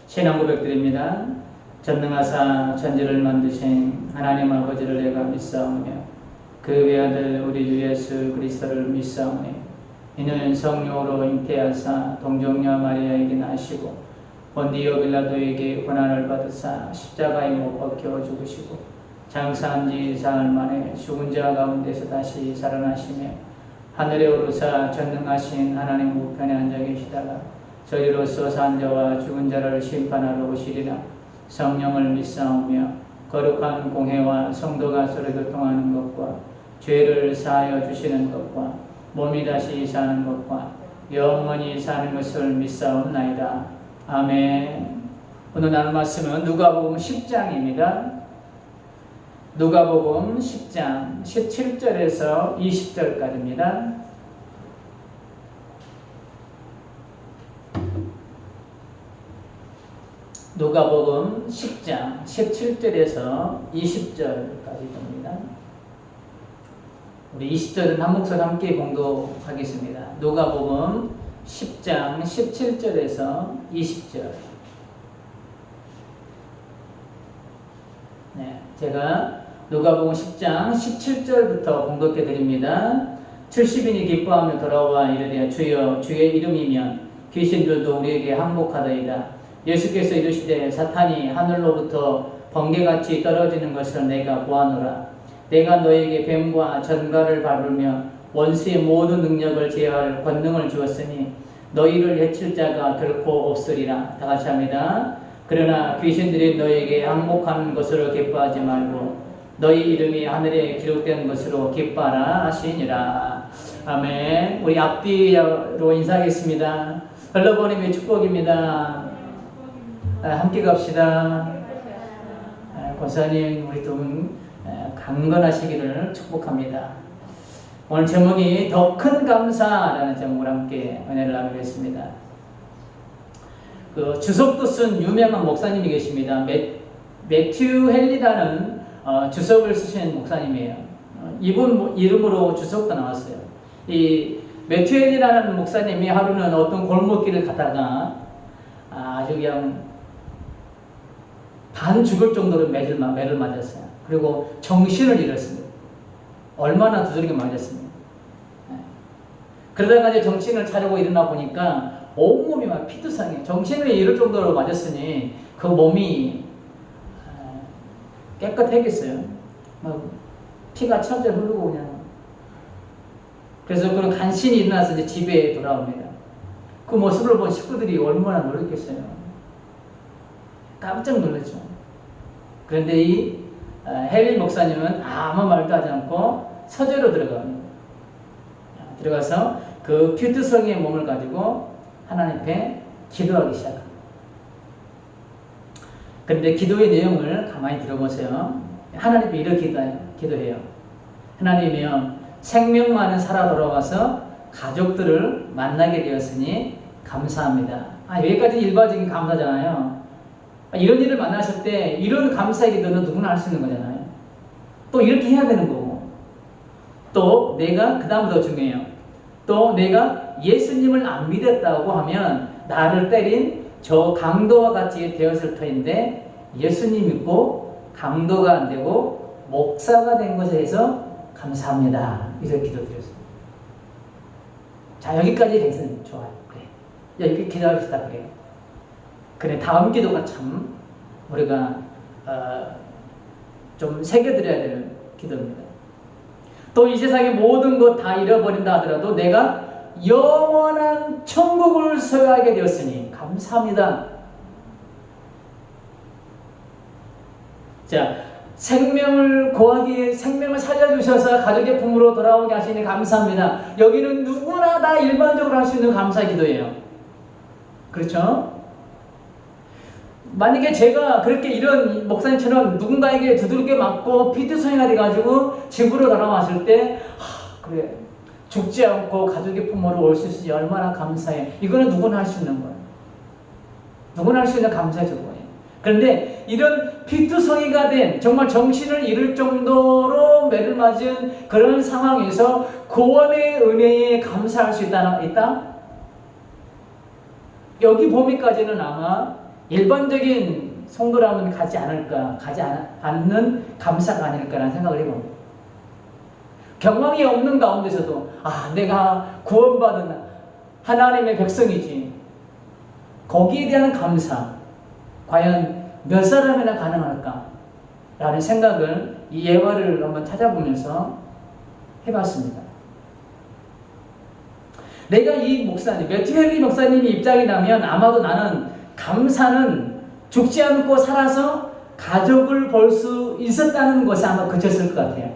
신앙 고백드립니다. 전능하사 천지를 만드신 하나님 아버지를 내가 믿사오며 그 외아들 우리 주 예수 그리스도를 믿사오니 이는 성령으로 잉태하사 동정녀 마리아에게 나시고 본디오 빌라도에게 고난을 받으사 십자가에 못 박혀 죽으시고 장사한 지 사흘 만에 죽은 자 가운데서 다시 살아나시며 하늘에 오르사 전능하신 하나님 우편에 앉아 계시다가 저리로서 산 자와 죽은 자를 심판하러 오시리라. 성령을 믿사오며 거룩한 공회와 성도가 서로 교통하는 것과 죄를 사하여 주시는 것과 몸이 다시 사는 것과 영원히 사는 것을 믿사옵나이다. 아멘. 오늘 나눌 말씀은 누가복음 10장입니다. 누가복음 10장 17절에서 20절까지입니다. 누가복음 10장 17절에서 20절까지 봅니다. 우리 20절은 한 목소리 함께 봉독하겠습니다. 누가복음 10장 17절에서 20절. 네, 제가 누가복음 10장 17절부터 봉독해 드립니다. 70인이 기뻐하며 돌아와 이르되 주여 주의 이름이면 귀신들도 우리에게 항복하더이다. 예수께서 이르시되 사탄이 하늘로부터 번개같이 떨어지는 것을 내가 보아노라. 내가 너에게 뱀과 전갈을 밟으며 원수의 모든 능력을 제어할 권능을 주었으니 너희를 해칠 자가 결코 없으리라. 다 같이 합니다. 그러나 귀신들이 너에게 항복하는 것으로 기뻐하지 말고 너희 이름이 하늘에 기록된 것으로 기뻐하라 하시니라. 아멘. 우리 앞뒤로 인사하겠습니다. 흘러보님의 축복입니다. 함께 갑시다. 권사님 우리 두 분 강건하시기를 축복합니다. 오늘 제목이 더 큰 감사라는 제목으로 함께 은혜를 나누겠습니다. 그 주석도 쓴 유명한 목사님이 계십니다. 매튜 헨리라는 주석을 쓰신 목사님이에요. 이분 이름으로 주석도 나왔어요. 이 매튜 헨리라는 목사님이 하루는 어떤 골목길을 가다가 아주 그냥 반 죽을 정도로 매를 맞았어요. 그리고 정신을 잃었습니다. 얼마나 두드리게 맞았습니다. 그러다가 이제 정신을 차리고 일어나 보니까 온몸이 막 피투성이 정신을 잃을 정도로 맞았으니 그 몸이 깨끗했겠어요. 막 피가 철철 흐르고 그냥. 그래서 그는 간신히 일어나서 이제 집에 돌아옵니다. 그 모습을 본 식구들이 얼마나 놀랐겠어요. 깜짝 놀랐죠. 그런데 이 헨리 목사님은 아무 말도 하지 않고 서재로 들어갑니다. 들어가서 그 피투성이의 몸을 가지고 하나님 앞에 기도하기 시작합니다. 그런데 기도의 내용을 가만히 들어보세요. 하나님 앞에 이렇게 기도해요. 하나님이여 생명 많은 돌아와서 가족들을 만나게 되었으니 감사합니다. 여기까지 일반적인 감사잖아요. 이런 일을 만났을 때 이런 감사의 기도는 누구나 할 수 있는 거잖아요. 또 이렇게 해야 되는 거고 또 내가 그 다음 더 중요해요. 또 내가 예수님을 안 믿었다고 하면 나를 때린 저 강도와 같이 되었을 터인데 예수님 믿고 강도가 안 되고 목사가 된 것에 대해서 감사합니다. 이렇게 기도드렸습니다. 자 여기까지 되면 좋아요. 그래. 이렇게 기도합시다. 그래 다음 기도가 참 우리가 좀 새겨드려야 될 기도입니다. 또 이 세상의 모든 것 다 잃어버린다 하더라도 내가 영원한 천국을 소유하게 되었으니 감사합니다. 자 생명을 고하기에 생명을 살려주셔서 가족의 품으로 돌아오게 하시니 감사합니다. 여기는 누구나 다 일반적으로 할 수 있는 감사 기도예요. 그렇죠? 만약에 제가 그렇게 이런 목사님처럼 누군가에게 두들겨 맞고 피투성이가 돼가지고 집으로 돌아왔을 때 그래 죽지 않고 가족의 품으로 올 수 있으니 얼마나 감사해. 이거는 누구나 할 수 있는 거예요. 누구나 할 수 있는 감사의 조건이에요. 그런데 이런 피투성이가 된 정말 정신을 잃을 정도로 매를 맞은 그런 상황에서 구원의 은혜에 감사할 수 있다? 여기 보기까지는 아마 일반적인 성도라면 가지 않는 감사가 아닐까라는 생각을 해봅니다. 경황이 없는 가운데서도 내가 구원받은 하나님의 백성이지. 거기에 대한 감사, 과연 몇 사람이나 가능할까? 라는 생각을 이 예화를 한번 찾아보면서 해봤습니다. 내가 이 목사님, 매튜 헨리 목사님이 입장이 나면 아마도 나는 감사는 죽지 않고 살아서 가족을 볼 수 있었다는 것에 아마 그쳤을 것 같아요.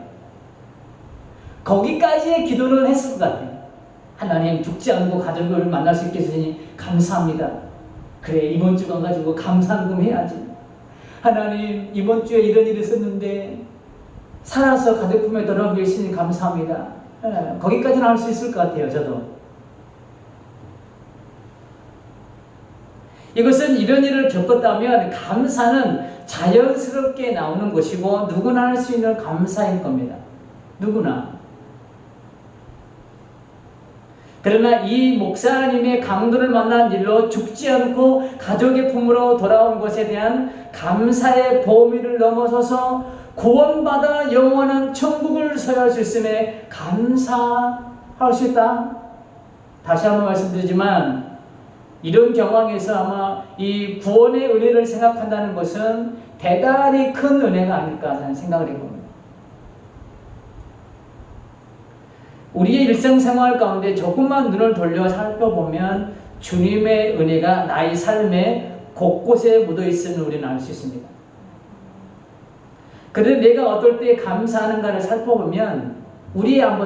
거기까지의 기도는 했을 것 같아요. 하나님, 죽지 않고 가족을 만날 수 있게 해주시니 감사합니다. 그래, 이번 주 가가지고 감사금 해야지. 하나님, 이번 주에 이런 일이 있었는데 살아서 가족 품에 돌아오게 해주시니 감사합니다. 거기까지는 할 수 있을 것 같아요. 저도. 이것은 이런 일을 겪었다면 감사는 자연스럽게 나오는 것이고 누구나 할 수 있는 감사인 겁니다. 누구나. 그러나 이 목사님의 강도를 만난 일로 죽지 않고 가족의 품으로 돌아온 것에 대한 감사의 범위를 넘어서서 구원받아 영원한 천국을 소유할 수 있음에 감사할 수 있다. 다시 한번 말씀드리지만 이런 경황에서 아마 이 구원의 은혜를 생각한다는 것은 대단히 큰 은혜가 아닐까 하는 생각을 해봅니다. 우리의 일상생활 가운데 조금만 눈을 돌려 살펴보면 주님의 은혜가 나의 삶에 곳곳에 묻어있음을 우리는 알 수 있습니다. 그런데 내가 어떨 때 감사하는가를 살펴보면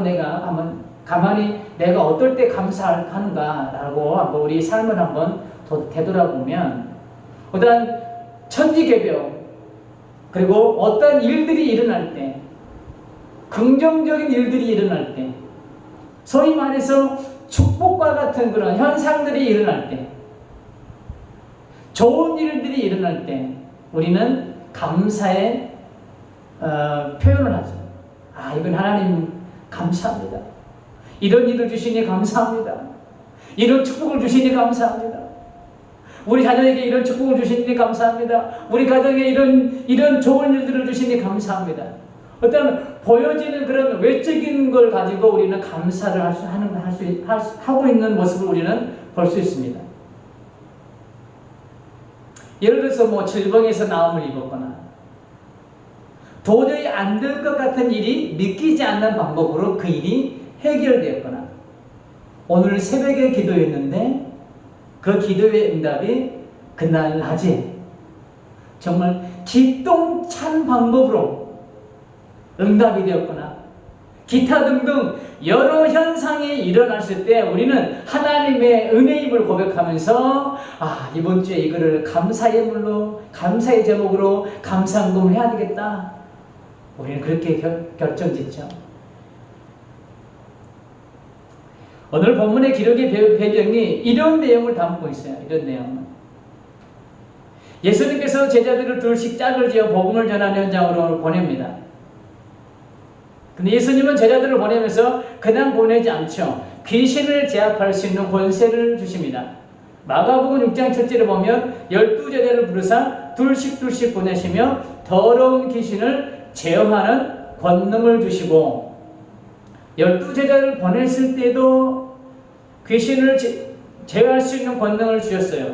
내가 가만히 내가 어떨 때 감사하는가라고 한번 우리 삶을 한번 되돌아보면 어떤 천지개벽 그리고 어떤 일들이 일어날 때 긍정적인 일들이 일어날 때 소위 말해서 축복과 같은 그런 현상들이 일어날 때 좋은 일들이 일어날 때 우리는 감사의 표현을 하죠. 이건 하나님 감사합니다. 이런 일을 주시니 감사합니다. 이런 축복을 주시니 감사합니다. 우리 자녀에게 이런 축복을 주시니 감사합니다. 우리 가정에 이런 좋은 일들을 주시니 감사합니다. 어떤 보여지는 그런 외적인 걸 가지고 우리는 감사를 하고 있는 모습을 우리는 볼 수 있습니다. 예를 들어서 질병에서 나음을 입었거나 도저히 안 될 것 같은 일이 믿기지 않는 방법으로 그 일이 해결되었거나 오늘 새벽에 기도했는데 그 기도의 응답이 그날 낮에 정말 기똥찬 방법으로 응답이 되었거나 기타 등등 여러 현상이 일어났을 때 우리는 하나님의 은혜임을 고백하면서 이번 주에 이거를 감사의 물로 감사의 제목으로 감사금을 해야 되겠다. 우리는 그렇게 결정짓죠. 오늘 본문의 기록의 배경이 이런 내용을 담고 있어요. 이런 내용은 예수님께서 제자들을 둘씩 짝을 지어 복음을 전하는 현장으로 보냅니다. 근데 예수님은 제자들을 보내면서 그냥 보내지 않죠. 귀신을 제압할 수 있는 권세를 주십니다. 마가복음 6장 7절에 보면 12제자를 부르사 둘씩 보내시며 더러운 귀신을 제어하는 권능을 주시고 12제자를 보냈을 때도 귀신을 제어할 수 있는 권능을 주셨어요.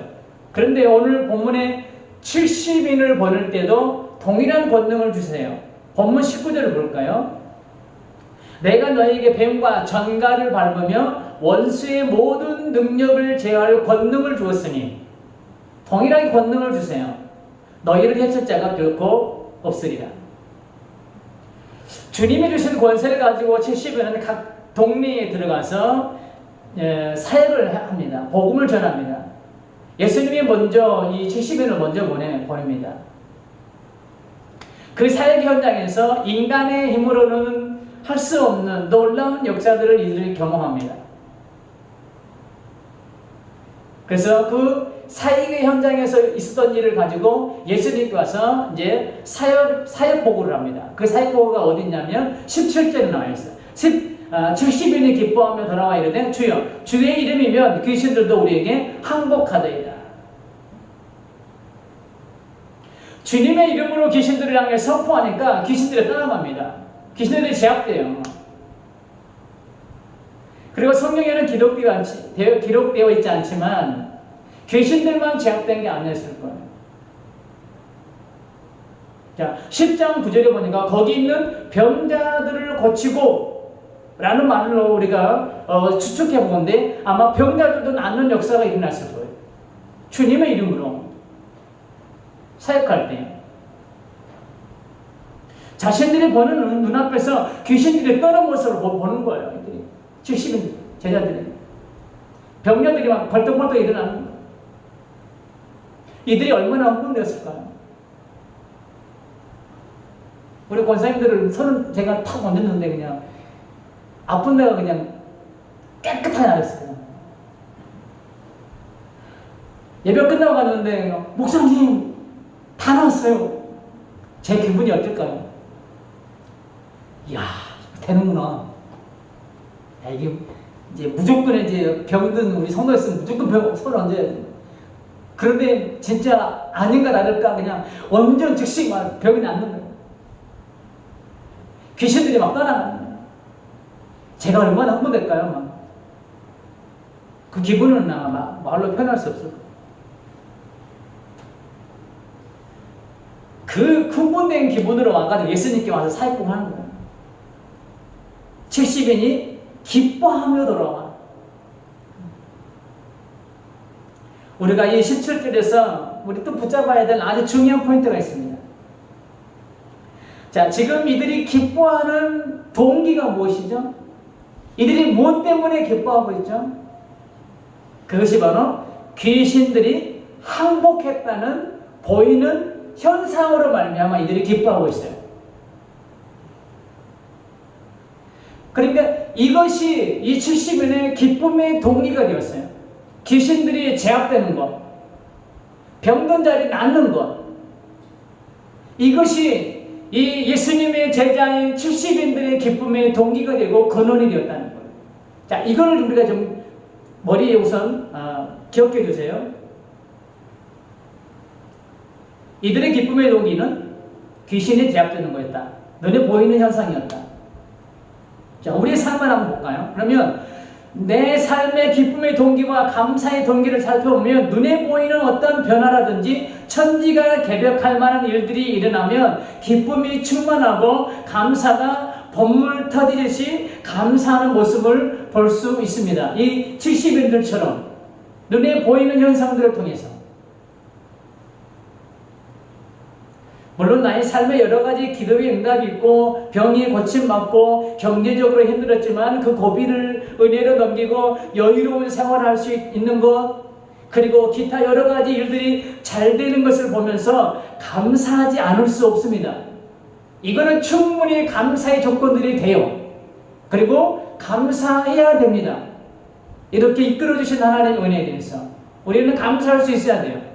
그런데 오늘 본문에 70인을 보낼 때도 동일한 권능을 주세요. 본문 19절을 볼까요? 내가 너에게 뱀과 전갈을 밟으며 원수의 모든 능력을 제어할 권능을 주었으니 동일하게 권능을 주세요. 너희를 해칠 자가 결코 없으리라. 주님이 주신 권세를 가지고 70인은 각 동네에 들어가서 사역을 합니다. 복음을 전합니다. 예수님이 먼저 이 70인을 먼저 보냅니다. 그 사역 현장에서 인간의 힘으로는 할 수 없는 놀라운 역사들을 이들이 경험합니다. 그래서 그 사역의 현장에서 있었던 일을 가지고 예수님께 와서 이제 사역 보고를 합니다. 그 사역 보고가 어디 있냐면 17절에 나와 있어요. 70인이 기뻐하며 돌아와 이르되 주여 주의 이름이면 귀신들도 우리에게 항복하더이다. 주님의 이름으로 귀신들을 향해 선포하니까 귀신들이 떠나갑니다. 귀신들이 제압돼요. 그리고 성경에는 기록되어 있지 않지만 귀신들만 제압된 게 아니었을 거예요. 자, 10장 9절에 보니까 거기 있는 병자들을 고치고 라는 말로 우리가 추측해 보건데 아마 병자들도 낫는 역사가 일어났을 거예요. 주님의 이름으로 사역할 때 자신들이 보는 눈앞에서 귀신들이 떠는 모습을 보는 거예요. 70인 제자들이 병자들이 막 벌떡벌떡 일어나는 거예요. 이들이 얼마나 흥분되었을까요? 우리 권사님들을 손을 제가 탁 얹었는데 그냥 아픈 데가 그냥 깨끗하게 나았어요. 예배 끝나고 갔는데 목사님 다 나았어요. 제 기분이 어떨까요? 이야 되는구나. 야, 이게 이제 무조건 이제 병든 우리 성도였으면 무조건 손을 얹어야지. 그런데 진짜 아닌가 다를까 그냥 완전 즉시 막 병이 낫는 거예요. 귀신들이 막 떠나가는 거예요. 제가 얼마나 흥분될까요? 그 기분은 아마 말로 표현할 수 없을 거예요. 그 흥분된 기분으로 와가지고 예수님께 와서 사역을 하는 거예요. 70인이 기뻐하며 돌아와. 우리가 이 17절에서 우리 또 붙잡아야 될 아주 중요한 포인트가 있습니다. 자, 지금 이들이 기뻐하는 동기가 무엇이죠? 이들이 무엇 때문에 기뻐하고 있죠? 그것이 바로 귀신들이 항복했다는 보이는 현상으로 말미암아 이들이 기뻐하고 있어요. 그러니까 이것이 이 70인의 기쁨의 동기가 되었어요. 귀신들이 제압되는 것, 병든 자리 낫는 것, 이것이 이 예수님의 제자인 70인들의 기쁨의 동기가 되고 근원이 되었다는 거예요. 자, 이걸 우리가 좀 머리에 우선 기억해 주세요. 이들의 기쁨의 동기는 귀신이 제압되는 거였다. 눈에 보이는 현상이었다. 자, 우리의 삶을 한번 볼까요? 그러면 내 삶의 기쁨의 동기와 감사의 동기를 살펴보면 눈에 보이는 어떤 변화라든지 천지가 개벽할 만한 일들이 일어나면 기쁨이 충만하고 감사가 번물 터지듯이 감사하는 모습을 볼 수 있습니다. 이 70인들처럼 눈에 보이는 현상들을 통해서. 물론 나의 삶에 여러 가지 기도의 응답이 있고 병이 고침받고 경제적으로 힘들었지만 그 고비를 은혜로 넘기고 여유로운 생활을 할 수 있는 것, 그리고 기타 여러 가지 일들이 잘 되는 것을 보면서 감사하지 않을 수 없습니다. 이거는 충분히 감사의 조건들이 돼요. 그리고 감사해야 됩니다. 이렇게 이끌어주신 하나님의 은혜에 대해서 우리는 감사할 수 있어야 돼요.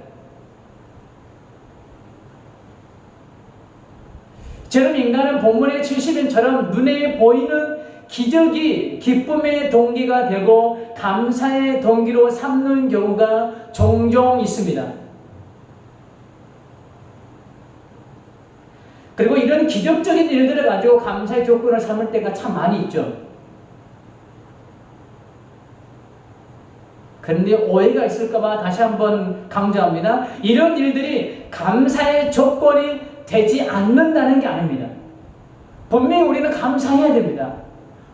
저는 인간은 본문의 70인처럼 눈에 보이는 기적이 기쁨의 동기가 되고 감사의 동기로 삼는 경우가 종종 있습니다. 그리고 이런 기적적인 일들을 가지고 감사의 조건을 삼을 때가 참 많이 있죠. 그런데 오해가 있을까봐 다시 한번 강조합니다. 이런 일들이 감사의 조건이 되지 않는다는 게 아닙니다. 분명히 우리는 감사해야 됩니다.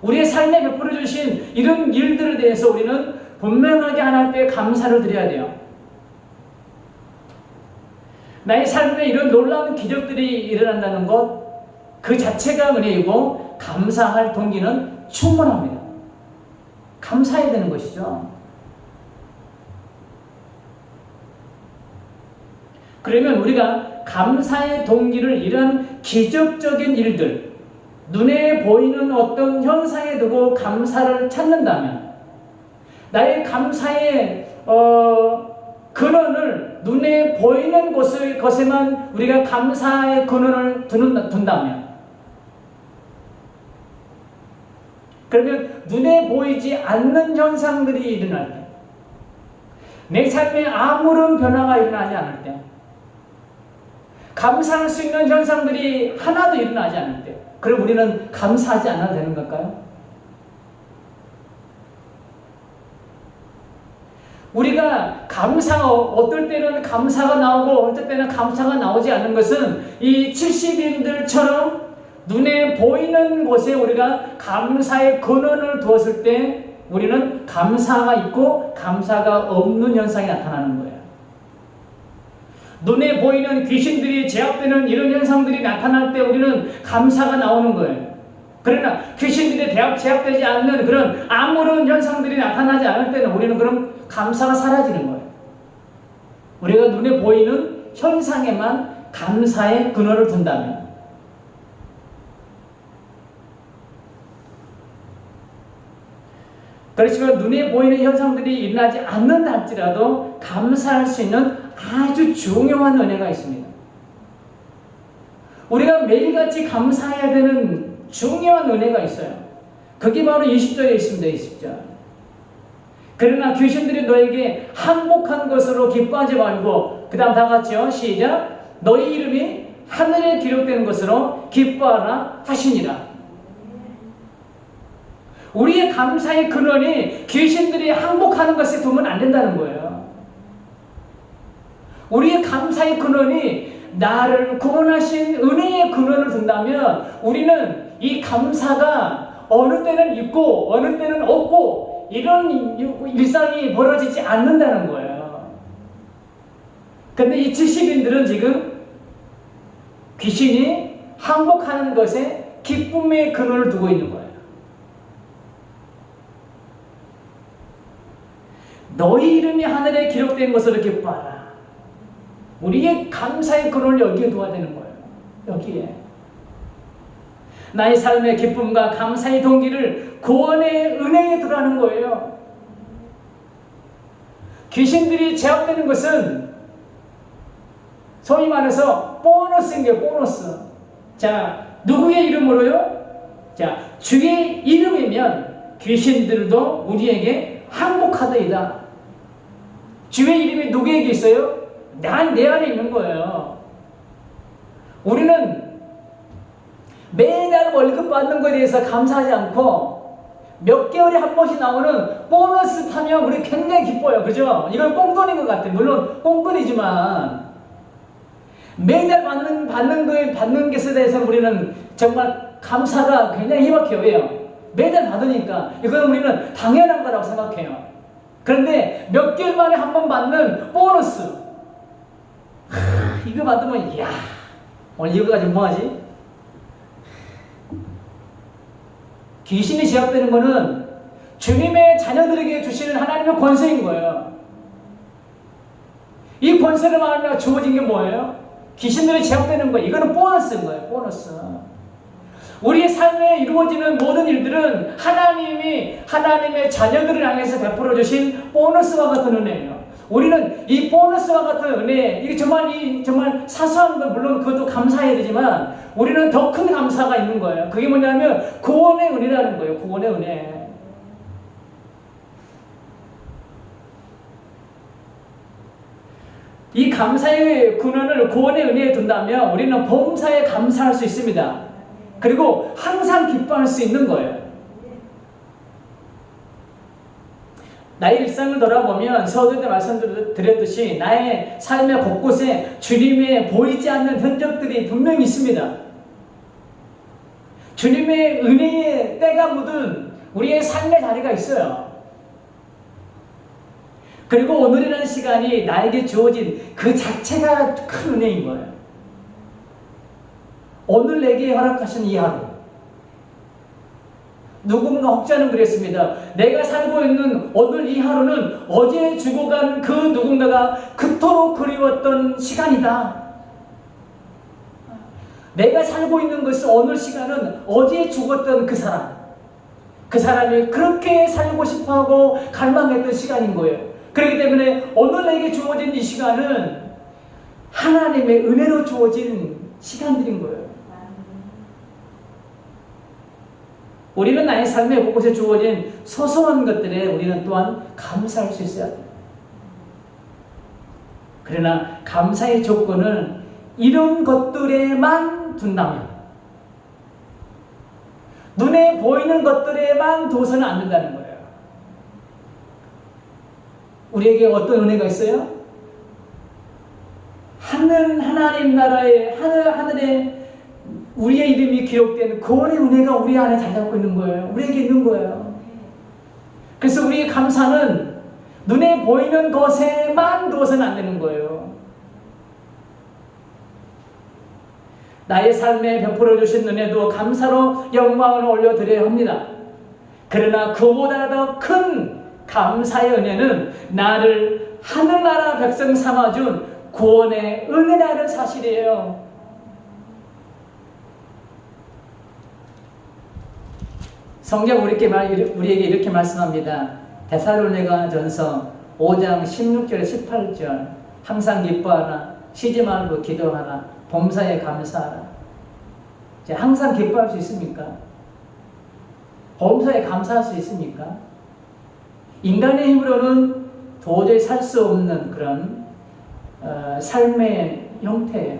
우리의 삶에 베풀어 주신 이런 일들에 대해서 우리는 분명하게 하나님께 감사를 드려야 돼요. 나의 삶에 이런 놀라운 기적들이 일어난다는 것, 그 자체가 은혜이고 감사할 동기는 충분합니다. 감사해야 되는 것이죠. 그러면 우리가 감사의 동기를 이런 기적적인 일들, 눈에 보이는 어떤 현상에 두고 감사를 찾는다면 나의 감사의 근원을 눈에 보이는 것에만 우리가 감사의 근원을 둔다면, 그러면 눈에 보이지 않는 현상들이 일어날 때, 내 삶에 아무런 변화가 일어나지 않을 때, 감사할 수 있는 현상들이 하나도 일어나지 않을 때, 그럼 우리는 감사하지 않아도 되는 걸까요? 우리가 어떨 때는 감사가 나오고 어떨 때는 감사가 나오지 않는 것은 이 70인들처럼 눈에 보이는 곳에 우리가 감사의 근원을 두었을 때 우리는 감사가 있고 감사가 없는 현상이 나타나는 거예요. 눈에 보이는 귀신들이 제압되는 이런 현상들이 나타날 때 우리는 감사가 나오는 거예요. 그러나 귀신들이 제압되지 않는 그런 아무런 현상들이 나타나지 않을 때는 우리는 그럼 감사가 사라지는 거예요. 우리가 눈에 보이는 현상에만 감사의 근원을 둔다면. 그렇지만 눈에 보이는 현상들이 일어나지 않는다 할지라도 감사할 수 있는 아주 중요한 은혜가 있습니다. 우리가 매일같이 감사해야 되는 중요한 은혜가 있어요. 그게 바로 20절에 있습니다. 20절. 그러나 귀신들이 너에게 항복한 것으로 기뻐하지 말고, 그 다음 다 같이요. 시작. 너희 이름이 하늘에 기록되는 것으로 기뻐하라 하시니라. 우리의 감사의 근원이 귀신들이 항복하는 것에 두면 안 된다는 거예요. 우리의 감사의 근원이 나를 구원하신 은혜의 근원을 둔다면 우리는 이 감사가 어느 때는 있고 어느 때는 없고 이런 일상이 벌어지지 않는다는 거예요. 근데 이 70인들은 지금 귀신이 항복하는 것에 기쁨의 근원을 두고 있는 거예요. 너희 이름이 하늘에 기록된 것으로 기뻐하라. 우리의 감사의 근원을 여기에 두어야 되는 거예요. 여기에. 나의 삶의 기쁨과 감사의 동기를 구원의 은혜에 두라는 거예요. 귀신들이 제압되는 것은 소위 말해서 보너스인 게 보너스. 자, 누구의 이름으로요? 자, 주의 이름이면 귀신들도 우리에게 항복하더이다. 주의 이름이 누구에게 있어요? 내 안에 있는 거예요. 우리는 매달 월급 받는 것에 대해서 감사하지 않고 몇 개월에 한 번씩 나오는 보너스 타면 우리 굉장히 기뻐요. 그죠? 이건 꽁돈인 것 같아요. 물론 꽁돈이지만 매달 받는 것에 대해서 우리는 정말 감사가 굉장히 희박해요. 왜요? 매달 받으니까 이건 우리는 당연한 거라고 생각해요. 그런데 몇 개월 만에 한 번 받는 보너스, 이거 받으면 이야, 오늘 이거 가지고 뭐하지? 귀신이 제압되는 거는 주님의 자녀들에게 주시는 하나님의 권세인 거예요. 이 권세를 말하면 주어진 게 뭐예요? 귀신들이 제압되는 거예요. 이거는 보너스인 거예요. 보너스. 우리의 삶에 이루어지는 모든 일들은 하나님의 자녀들을 향해서 베풀어 주신 보너스와 같은 은혜예요. 우리는 이 보너스와 같은 은혜, 이게 정말 사소한 건 물론 그것도 감사해야 되지만 우리는 더 큰 감사가 있는 거예요. 그게 뭐냐면 구원의 은혜라는 거예요. 구원의 은혜. 이 감사의 근원을 구원의 은혜에 둔다면 우리는 범사에 감사할 수 있습니다. 그리고 항상 기뻐할 수 있는 거예요. 나의 일상을 돌아보면 서두 때 말씀드렸듯이 나의 삶의 곳곳에 주님의 보이지 않는 흔적들이 분명히 있습니다. 주님의 은혜의 때가 묻은 우리의 삶의 자리가 있어요. 그리고 오늘이라는 시간이 나에게 주어진 그 자체가 큰 은혜인 거예요. 오늘 내게 허락하신 이 하루. 누군가 혹자는 그랬습니다. 내가 살고 있는 오늘 이 하루는 어제 죽어간 그 누군가가 그토록 그리웠던 시간이다. 내가 살고 있는 것은 오늘 시간은 어제 죽었던 그 사람. 그 사람이 그렇게 살고 싶어하고 갈망했던 시간인 거예요. 그렇기 때문에 오늘 내게 주어진 이 시간은 하나님의 은혜로 주어진 시간들인 거예요. 우리는 나의 삶의 곳곳에 주어진 소소한 것들에 우리는 또한 감사할 수 있어야 돼요. 그러나 감사의 조건은 이런 것들에만 둔다면, 눈에 보이는 것들에만 둬서는 안 된다는 거예요. 우리에게 어떤 은혜가 있어요? 하나님 나라의 하늘에 우리의 이름이 기록된 구원의 은혜가 우리 안에 잘 잡고 있는 거예요. 우리에게 있는 거예요. 그래서 우리의 감사는 눈에 보이는 것에만 두어서는 안 되는 거예요. 나의 삶에 베풀어 주신 은혜도 감사로 영광을 올려드려야 합니다. 그러나 그보다 더 큰 감사의 은혜는 나를 하늘나라 백성 삼아준 구원의 은혜라는 사실이에요. 성경 우리에게 이렇게 말씀합니다. 데살로니가전서 5장 16절 18절 항상 기뻐하라, 쉬지 말고 기도하라, 범사에 감사하라. 항상 기뻐할 수 있습니까? 범사에 감사할 수 있습니까? 인간의 힘으로는 도저히 살 수 없는 그런 삶의 형태예요.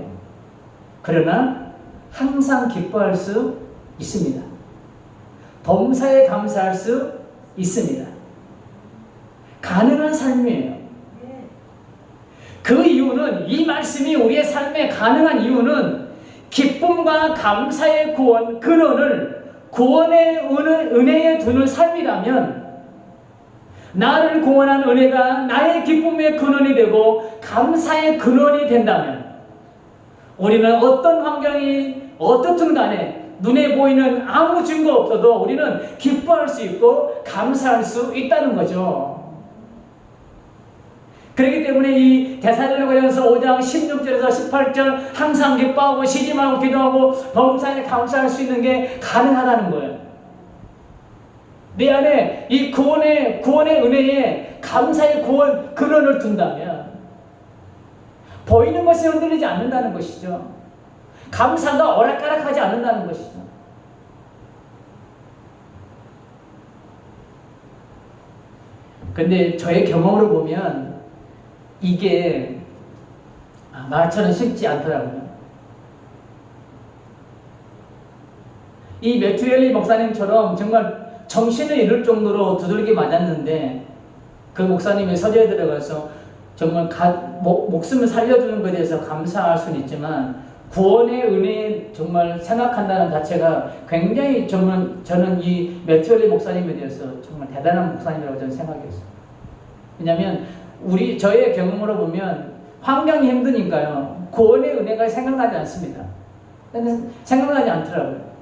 그러나 항상 기뻐할 수 있습니다. 범사에 감사할 수 있습니다. 가능한 삶이에요. 그 이유는, 이 말씀이 우리의 삶에 가능한 이유는 기쁨과 감사의 구원, 근원을 구원의 은혜에 두는 삶이라면, 나를 구원한 은혜가 나의 기쁨의 근원이 되고 감사의 근원이 된다면, 우리는 어떤 환경이 어떻든 간에 눈에 보이는 아무 증거 없어도 우리는 기뻐할 수 있고 감사할 수 있다는 거죠. 그렇기 때문에 이 데살로니가전서 5장 16절에서 18절 항상 기뻐하고 쉬지 말고 기도하고 범사에 감사할 수 있는 게 가능하다는 거예요. 내 안에 이 구원의 은혜에 감사의 근원을 둔다면 보이는 것이 흔들리지 않는다는 것이죠. 감사가 오락가락하지 않는다는 것이죠. 근데 저의 경험으로 보면 이게 말처럼 쉽지 않더라고요. 이 매튜엘리 목사님처럼 정말 정신을 잃을 정도로 두들겨 맞았는데, 그 목사님이 서재에 들어가서 정말 목숨을 살려주는 것에 대해서 감사할 수는 있지만 구원의 은혜 정말 생각한다는 자체가 굉장히 저는 이 매튜엘리 목사님에 대해서 정말 대단한 목사님이라고 저는 생각했어요. 왜냐하면 저의 경험으로 보면 환경이 힘드니까요, 구원의 은혜가 생각나지 않습니다. 생각나지 않더라고요.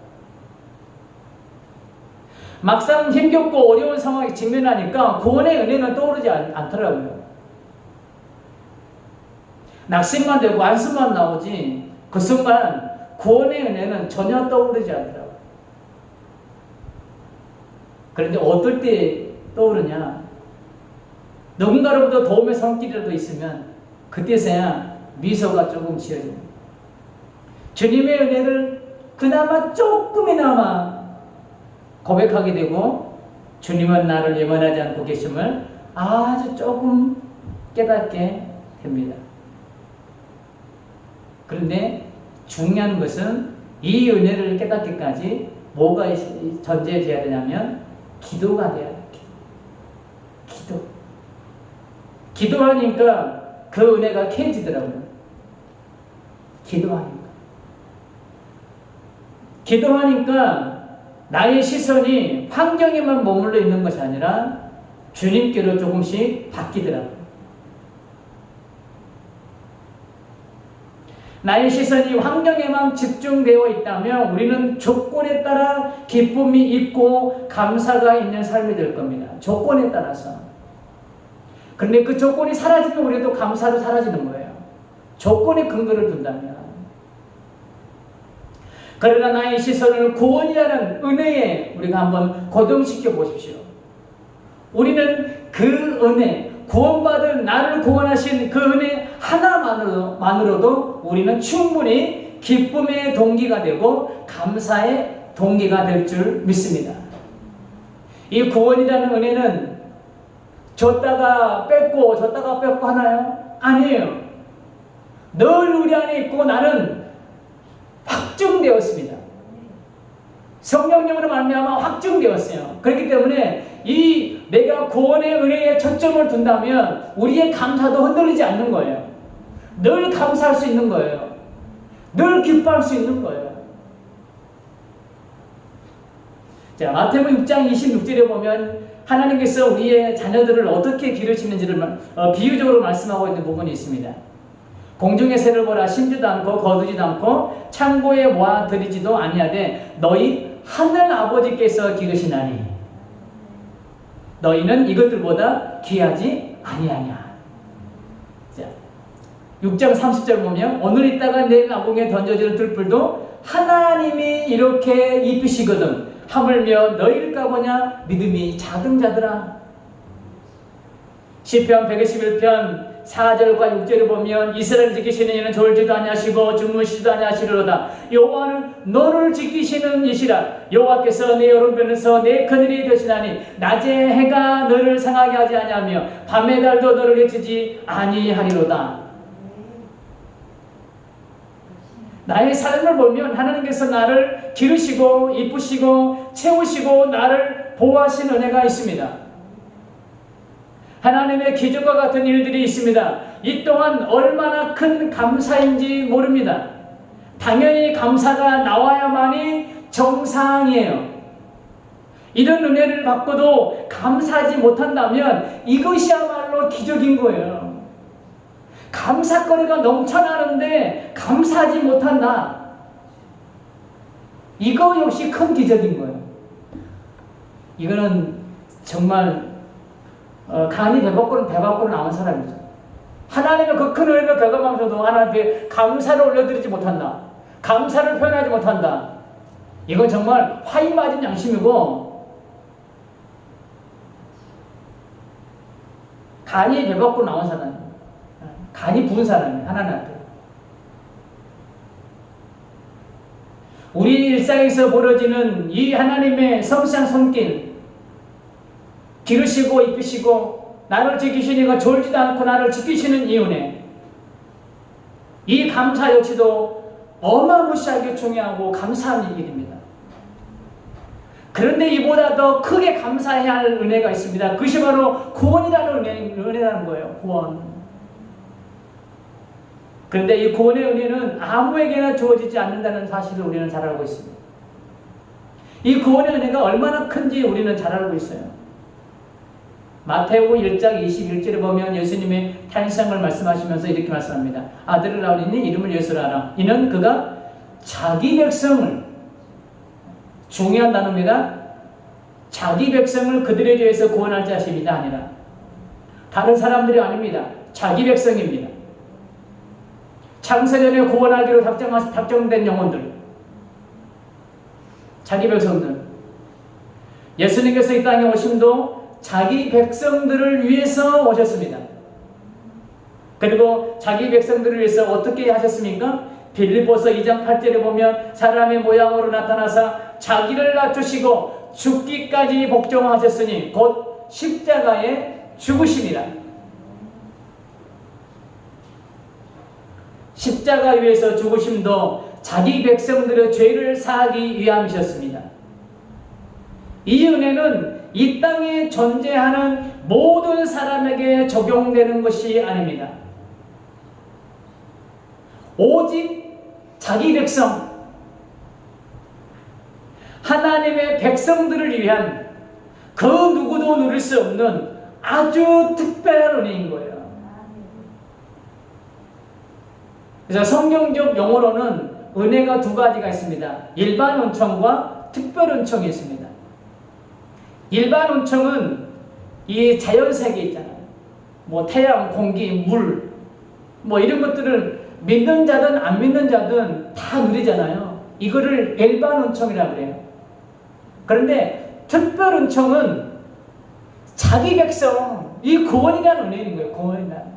막상 힘겹고 어려운 상황에 직면하니까 구원의 은혜는 떠오르지 않더라고요. 낙심만 되고 안심만 나오지 그 순간 구원의 은혜는 전혀 떠오르지 않더라고요. 그런데 어떨 때 떠오르냐? 누군가로부터 도움의 손길이라도 있으면 그때서야 미소가 조금 지어집니다. 주님의 은혜를 그나마 조금이나마 고백하게 되고, 주님은 나를 영원하지 않고 계심을 아주 조금 깨닫게 됩니다. 그런데 중요한 것은 이 은혜를 깨닫기까지 뭐가 전제되어야 되냐면 기도가 돼야 돼요. 기도하니까 그 은혜가 캐지더라고요. 기도하니까 나의 시선이 환경에만 머물러 있는 것이 아니라 주님께로 조금씩 바뀌더라고요. 나의 시선이 환경에만 집중되어 있다면 우리는 조건에 따라 기쁨이 있고 감사가 있는 삶이 될 겁니다. 조건에 따라서. 그런데 그 조건이 사라지면 우리도 감사로 사라지는 거예요. 조건에 근거를 둔다면. 그러나 나의 시선을 구원이라는 은혜에 우리가 한번 고정시켜 보십시오. 우리는 그 은혜, 구원받은 나를 구원하신 그 은혜 하나만으로도 우리는 충분히 기쁨의 동기가 되고 감사의 동기가 될 줄 믿습니다. 이 구원이라는 은혜는 줬다가 뺏고 하나요? 아니에요. 늘 우리 안에 있고 나는 확증되었습니다. 성령님으로 말미암아 확증되었어요. 그렇기 때문에 내가 구원의 은혜에 초점을 둔다면 우리의 감사도 흔들리지 않는 거예요. 늘 감사할 수 있는 거예요. 늘 기뻐할 수 있는 거예요. 자, 마태복음 6장 26절에 보면 하나님께서 우리의 자녀들을 어떻게 기르시는지를 비유적으로 말씀하고 있는 부분이 있습니다. 공중의 새를 보라, 심지도 않고 거두지도 않고 창고에 모아들이지도 아니하되 너희 하늘 아버지께서 기르시나니 너희는 이것들보다 귀하지 아니하냐. 자, 6장 30절 보면 오늘 있다가 내일 나봉에 던져질 들불도 하나님이 이렇게 입히시거든 하물며 너희일까 보냐 믿음이 작은 자들아. 시편 121편 4절과 6절을 보면 이스라엘을 지키시는 이는 졸지도 아니하시고 주무시지도 아니하시리로다. 여호와는 너를 지키시는 이시라. 여호와께서 내 오른편에서 내 그늘이 되시나니 낮에 해가 너를 상하게 하지 아니하며 밤의 달도 너를 해치지 아니하리로다. 나의 삶을 보면 하나님께서 나를 기르시고 이쁘시고 채우시고 나를 보호하신 은혜가 있습니다. 하나님의 기적과 같은 일들이 있습니다. 이 또한 얼마나 큰 감사인지 모릅니다. 당연히 감사가 나와야만이 정상이에요. 이런 은혜를 받고도 감사하지 못한다면 이것이야말로 기적인 거예요. 감사거리가 넘쳐나는데 감사하지 못한다. 이거 역시 큰 기적인 거예요. 이거는 정말 간이 배 밖으로 나온 사람이죠. 하나님의 그 큰 은혜를 경험하면서도 하나님께 감사를 올려드리지 못한다. 감사를 표현하지 못한다. 이건 정말 화이 맞은 양심이고 간이 배 밖으로 나온 사람, 간이 부은 사람이에요. 하나님 앞에. 우리 일상에서 벌어지는 이 하나님의 섬세한 손길, 기르시고 입히시고 나를 지키시니까 졸지도 않고 나를 지키시는 이 은혜, 이 감사 역시도 어마무시하게 중요하고 감사한 일입니다. 그런데 이보다 더 크게 감사해야 할 은혜가 있습니다. 그것이 바로 구원이라는 은혜라는 거예요. 구원. 그런데 이 구원의 은혜는 아무에게나 주어지지 않는다는 사실을 우리는 잘 알고 있습니다. 이 구원의 은혜가 얼마나 큰지 우리는 잘 알고 있어요. 마태복음 1장 21절에 보면 예수님의 탄생을 말씀하시면서 이렇게 말씀합니다. 아들을 낳으리니 이름을 예수라 하라. 이는 그가 자기 백성을, 중요한 단어입니다. 자기 백성을 그들의 죄에서 구원할 자십니다 아니라 다른 사람들이 아닙니다. 자기 백성입니다. 창세전에 구원하기로 작정된 영혼들, 자기 백성들. 예수님께서 이 땅에 오심도 자기 백성들을 위해서 오셨습니다. 그리고 자기 백성들을 위해서 어떻게 하셨습니까? 빌립보서 2장 8절에 보면 사람의 모양으로 나타나사 자기를 낮추시고 죽기까지 복종하셨으니 곧 십자가에 죽으심이라. 십자가 위에서 죽으심도 자기 백성들의 죄를 사하기 위함이셨습니다. 이 은혜는 이 땅에 존재하는 모든 사람에게 적용되는 것이 아닙니다. 오직 자기 백성, 하나님의 백성들을 위한 그 누구도 누릴 수 없는 아주 특별한 은혜인 거예요. 그래서 성경적 용어로는 은혜가 두 가지가 있습니다. 일반 은총과 특별 은총이 있습니다. 일반 은총은 이 자연세계 있잖아요. 뭐 태양, 공기, 물, 뭐 이런 것들을 믿는 자든 안 믿는 자든 다 누리잖아요. 이거를 일반 은총이라고 그래요. 그런데 특별 은총은 자기 백성, 이 구원이라는 은혜인 거예요. 구원이라는 은혜.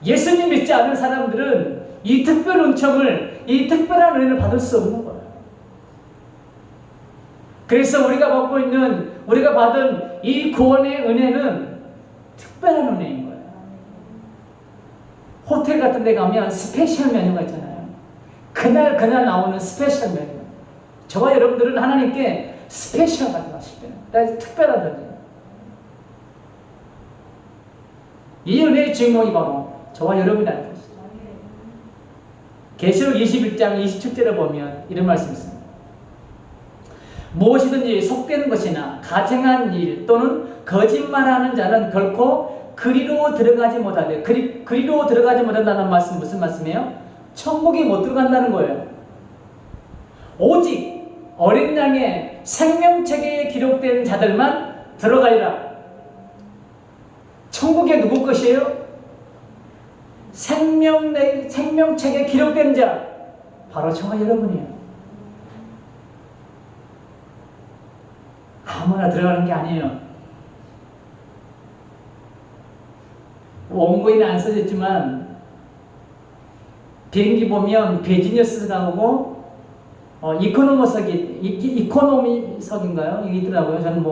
예수님 믿지 않는 사람들은 이 특별 은총을, 이 특별한 은혜를 받을 수 없는 거예요. 그래서 우리가 받은 이 구원의 은혜는 특별한 은혜인 거예요. 호텔 같은 데 가면 스페셜 메뉴가 있잖아요. 그날 나오는 스페셜 메뉴. 저와 여러분들은 하나님께 스페셜 같은 거 하시잖아요. 특별하다니. 이 은혜의 주인공이 바로 저와 여러분이라는 것이죠. 계시록 21장 27절에 보면 이런 말씀이 있습니다. 무엇이든지 속되는 것이나 가증한 일 또는 거짓말하는 자는 결코 그리로 들어가지 못하되, 그리로 들어가지 못한다는 말씀 무슨 말씀이에요? 천국에 못 들어간다는 거예요. 오직 어린 양의 생명책에 기록된 자들만 들어가리라. 천국에 누구 것이에요? 생명책에 기록된 자, 바로 저와 여러분이에요. 아무나 들어가는 게 아니에요. 원고에는 안 써졌지만 비행기 보면 비즈니스가 오고 이코노미석인가요? 이게 있더라고요. 저는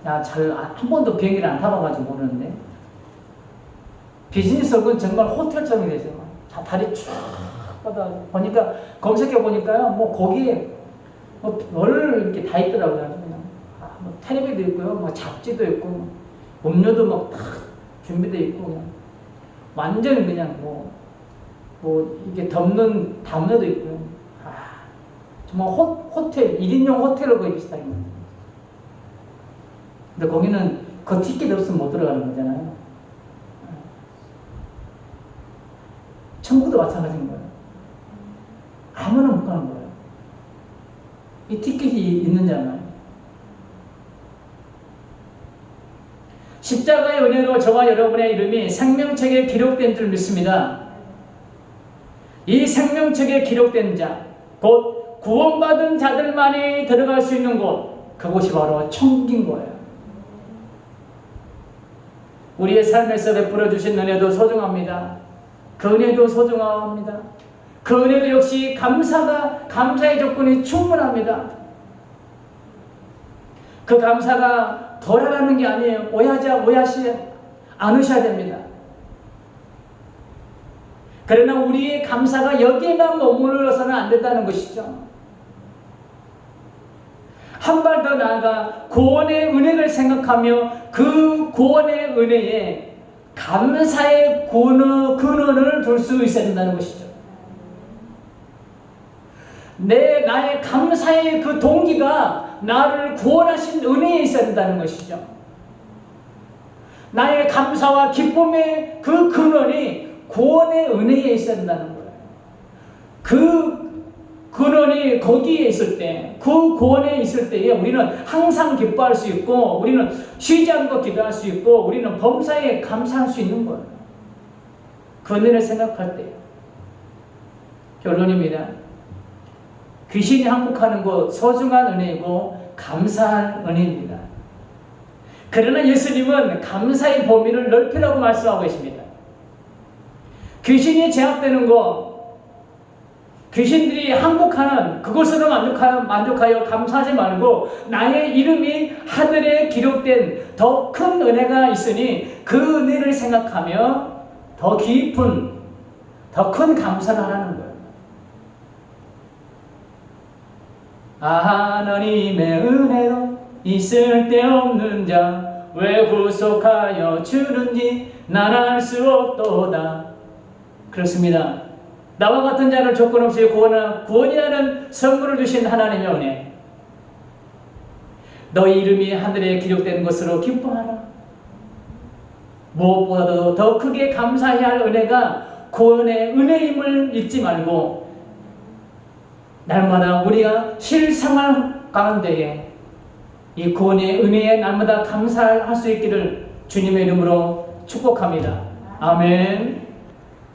한 번도 비행기를 안 타봐가지고 모르는데, 비즈니스석은 정말 호텔처럼 되죠. 다리 쭉 뻗어 보니까, 검색해 보니까요, 거기에 별 이렇게 다 있더라고요. 텔레비도 있고요, 잡지도 있고, 음료도 다 준비되어 있고, 완전 그냥 이게 담는 담요도 있고요. 정말 호텔, 1인용 호텔로 거의 비슷하게. 근데 거기는 그 티켓 없으면 못 들어가는 거잖아요. 천국도 마찬가지인 거예요. 아무나 못 가는 거예요. 이 티켓이 있는 자만. 십자가의 은혜로 저와 여러분의 이름이 생명책에 기록된 줄 믿습니다. 이 생명책에 기록된 자, 곧 구원받은 자들만이 들어갈 수 있는 곳, 그곳이 바로 천국인 거예요. 우리의 삶에서 베풀어 주신 은혜도 소중합니다. 그 은혜도 소중합니다. 그 은혜도 역시 감사의 조건이 충분합니다. 그 감사가 덜하라는 게 아니에요. 오해하지 않으셔야 됩니다. 그러나 우리의 감사가 여기에만 머물러서는 안 된다는 것이죠. 한 발 더 나아가 구원의 은혜를 생각하며 그 구원의 은혜에 감사의 근원을 둘 수 있어야 된다는 것이죠. 나의 감사의 그 동기가 나를 구원하신 은혜에 있어야 된다는 것이죠. 나의 감사와 기쁨의 그 근원이 구원의 은혜에 있어야 된다는 거예요. 그 근원이 거기에 있을 때, 그 구원에 있을 때에 우리는 항상 기뻐할 수 있고, 우리는 쉬지 않고 기도할 수 있고, 우리는 범사에 감사할 수 있는 거예요. 그 은혜를 생각할 때. 결론입니다. 귀신이 항복하는 것, 소중한 은혜이고 감사한 은혜입니다. 그러나 예수님은 감사의 범위를 넓히라고 말씀하고 계십니다. 귀신이 제압되는 것, 귀신들이 항복하는 그것으로 만족하여 감사하지 말고, 나의 이름이 하늘에 기록된 더 큰 은혜가 있으니 그 은혜를 생각하며 더 깊은, 더 큰 감사를 하라는 거예요. 하나님의 은혜로 있을 데 없는 자 왜 구속하여 주는지 난 알 수 없도다. 그렇습니다. 나와 같은 자를 조건 없이 구원이라는 선물을 주신 하나님의 은혜, 너희 이름이 하늘에 기록된 것으로 기뻐하라. 무엇보다도 더 크게 감사해야 할 은혜가 구원의 은혜임을 잊지 말고, 날마다 우리가 실생활 가운데에 이 구원의 은혜에 날마다 감사할 수 있기를 주님의 이름으로 축복합니다. 아멘.